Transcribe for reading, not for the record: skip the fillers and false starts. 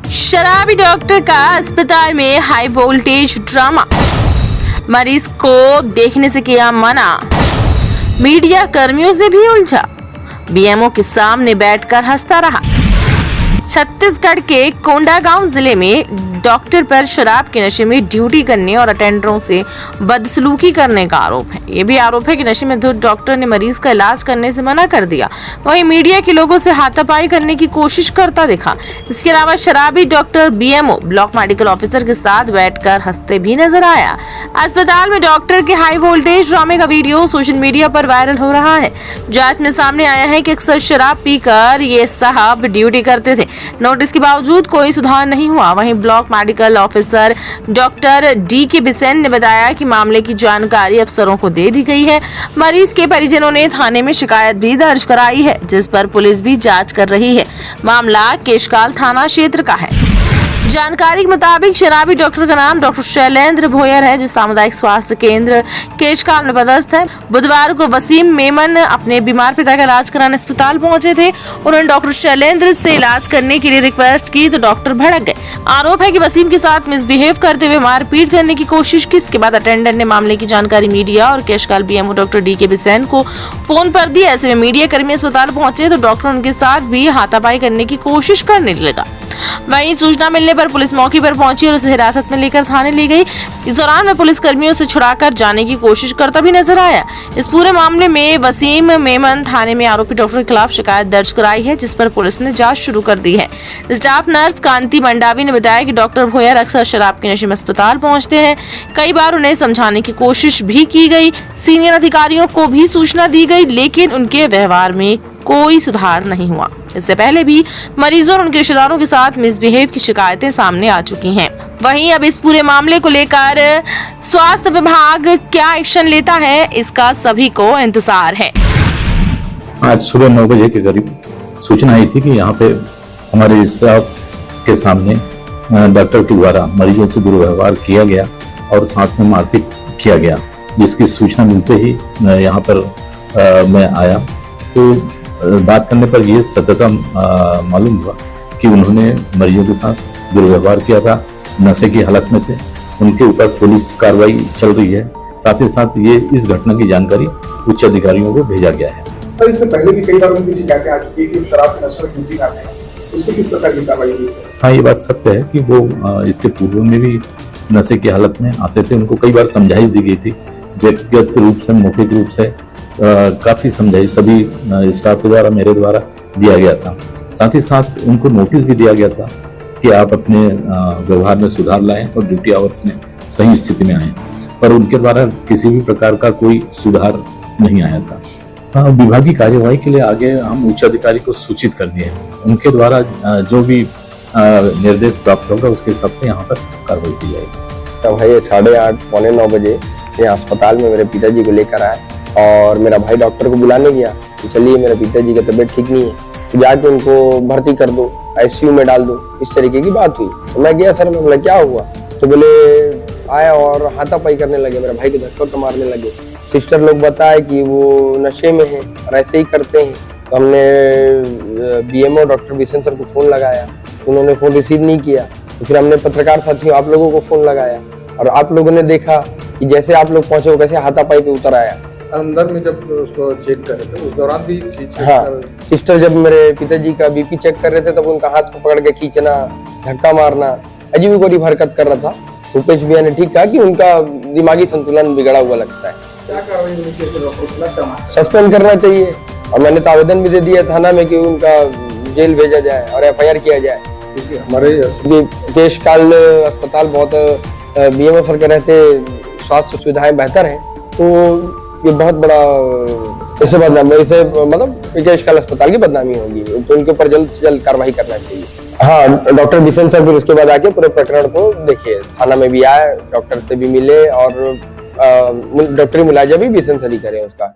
शराबी डॉक्टर का अस्पताल में हाई वोल्टेज ड्रामा, मरीज को देखने से किया मना, मीडिया कर्मियों से भी उलझा, बीएमओ के सामने बैठकर हंसता रहा। छत्तीसगढ़ के कोंडागांव जिले में डॉक्टर पर शराब के नशे में ड्यूटी करने और अटेंडरों से बदसलूकी करने का आरोप है। ये भी आरोप है कि नशे में धुत डॉक्टर ने मरीज का इलाज करने से मना कर दिया। वहीं मीडिया के लोगों से हाथापाई करने की कोशिश करता दिखा। इसके अलावा शराबी doctor BMO block medical officer के साथ बैठकर हंसते भी नजर आया। अस्पताल में डॉक्टर के हाई वोल्टेज ड्रामे का वीडियो सोशल मीडिया पर वायरल हो रहा है। जांच में सामने आया है कि अक्सर शराब पीकर ये साहब ड्यूटी करते थे। नोटिस के बावजूद कोई सुधार नहीं हुआ। वहीं block medical officer doctor D के बिसेन ने बताया कि मामले की जानकारी अफसरों को दे दी गई है। मरीज के परिजनों ने थाने में शिकायत भी दर्ज कराई है, जिस पर पुलिस भी जांच कर रही है। मामला केशकाल थाना क्षेत्र का है। जानकारी के मुताबिक शराबी डॉक्टर का नाम डॉक्टर शैलेंद्र भोयर है, जो सामुदायिक स्वास्थ्य केंद्र केशकाल में पदस्थ है। बुधवार को वसीम मेमन अपने बीमार पिता का इलाज कराने अस्पताल पहुंचे थे। उन्होंने डॉक्टर शैलेंद्र से इलाज करने के लिए रिक्वेस्ट की तो डॉक्टर भड़क गए। आरोप है कि वसीम के साथ मिसबिहेव करते हुए मारपीट करने की कोशिश की। इसके बाद अटेंडेंट ने मामले की जानकारी मीडिया और केशकाल बीएमओ डॉक्टर डी के बिसेन को फोन पर दी। ऐसे में मीडिया कर्मी अस्पताल पहुंचे तो डॉक्टर उनके साथ भी हाथापाई करने की कोशिश करने लगा। वहीं सूचना मिलने पर पुलिस मौके पर पहुंची और उसे हिरासत में लेकर थाने ले गई। इस दौरान वह पुलिस कर्मियों से छुड़ाकर जाने की कोशिश करता भी नजर आया। इस पूरे मामले में वसीम मेमन थाने में आरोपी डॉक्टर के खिलाफ शिकायत दर्ज कराई है, जिस पर पुलिस ने जांच शुरू कर दी है। स्टाफ नर्स कांति मंडावी ने बताया कि डॉक्टर भोयर अक्सर शराब के नशे में अस्पताल पहुंचते हैं। कई बार उन्हें समझाने की कोशिश भी की गई, सीनियर अधिकारियों को भी सूचना दी गई, लेकिन उनके व्यवहार में कोई सुधार नहीं हुआ। इससे पहले भी मरीजों और उनके रिश्तेदारों के साथ मिसबिहेव की शिकायतें सामने आ चुकी हैं। वहीं अब इस पूरे मामले को लेकर स्वास्थ्य विभाग क्या एक्शन लेता है, इसका सभी को इंतजार है। आज सुबह 9 बजे के करीब सूचना आई थी कि यहाँ पे हमारे स्टाफ के सामने डॉक्टर के द्वारा मरीजों से दुर्व्यवहार किया गया और साथ में मारपीट किया गया। जिसकी सूचना मिलते ही यहाँ पर मैं आया तो बात करने पर यह सत्यता मालूम हुआ कि उन्होंने मरीजों के साथ दुर्व्यवहार किया था, नशे की हालत में थे। उनके ऊपर पुलिस कार्रवाई चल रही है। साथ ही साथ ये इस घटना की जानकारी उच्च अधिकारियों को भेजा गया है। सर, इससे पहले भी कई बार उनकी शिकायतें आ चुकी है कि शराब के नशे में ड्यूटी करते हैं, उसमें किस प्रकार की कार्रवाई हुई है? हाँ, ये बात सत्य है कि वो इसके पूर्व में भी नशे की हालत में आते थे। उनको कई बार समझाइश दी गई थी, व्यक्तिगत रूप से, मौखिक रूप से काफी समझाइश सभी स्टाफ के द्वारा, मेरे द्वारा दिया गया था। साथ ही साथ उनको नोटिस भी दिया गया था कि आप अपने व्यवहार में सुधार लाएं और ड्यूटी आवर्स में सही स्थिति में आएं, पर उनके द्वारा किसी भी प्रकार का कोई सुधार नहीं आया था। विभागीय कार्यवाही के लिए आगे हम उच्च अधिकारी को सूचित कर दिए हैं। उनके द्वारा जो भी निर्देश प्राप्त होगा उसके हिसाब से यहाँ पर कार्रवाई की जाएगी। तब भाई 8:30 पौने 9 बजे यहाँ अस्पताल में मेरे पिताजी को लेकर आए और मेरा भाई डॉक्टर को बुलाने गया तो चलिए मेरे पिताजी का तबीयत ठीक नहीं है, तो जाके उनको भर्ती कर दो, आईसीयू में डाल दो, इस तरीके की बात हुई। तो मैं गया, सर मैं बोला क्या हुआ, तो बोले आया और हाथापाई करने लगे, मेरे भाई को धक्का मारने लगे। सिस्टर लोग बताए कि वो नशे में है और ऐसे ही करते हैं। तो हमने बीएमओ डॉक्टर बिसेन सर को फोन लगाया, उन्होंने फोन रिसीव नहीं किया। तो फिर हमने पत्रकार साथियों आप लोगों को फोन लगाया और आप लोगों ने देखा कि जैसे आप लोग पहुंचे वो कैसे हाथापाई पे उतर आया। अंदर में जब उसको चेक कर रहे थे उस दौरान भी हाँ, सिस्टर जब मेरे पिताजी का बीपी चेक कर रहे थे तब उनका हाथ को पकड़ के खींचना, धक्का मारना, अजीब गरीब हरकत कर रहा था। भूपेश भैया ने ठीक कहा कि उनका दिमागी संतुलन बिगड़ा हुआ लगता है, क्या कार्रवाई होनी चाहिए? सस्पेंड करना चाहिए। और मैंने तो आवेदन भी दे दिया थाना में कि उनका जेल भेजा जाए और एफआईआर किया जाए। हमारे केशकाल अस्पताल बहुत बीएमओ सर के रहते स्वास्थ्य सुविधाएं बेहतर है, तो ये बहुत बड़ा इसे बदनामी, इसे मतलब केशकाल अस्पताल की बदनामी होगी, तो उनके ऊपर जल्द से जल्द कार्रवाई करना चाहिए। हाँ, डॉक्टर बिसेन सर फिर उसके बाद आके पूरे प्रकरण को देखिए, थाना में भी आए, डॉक्टर से भी मिले और डॉक्टरी मुलाजा भी बिसेन सर ही करे उसका।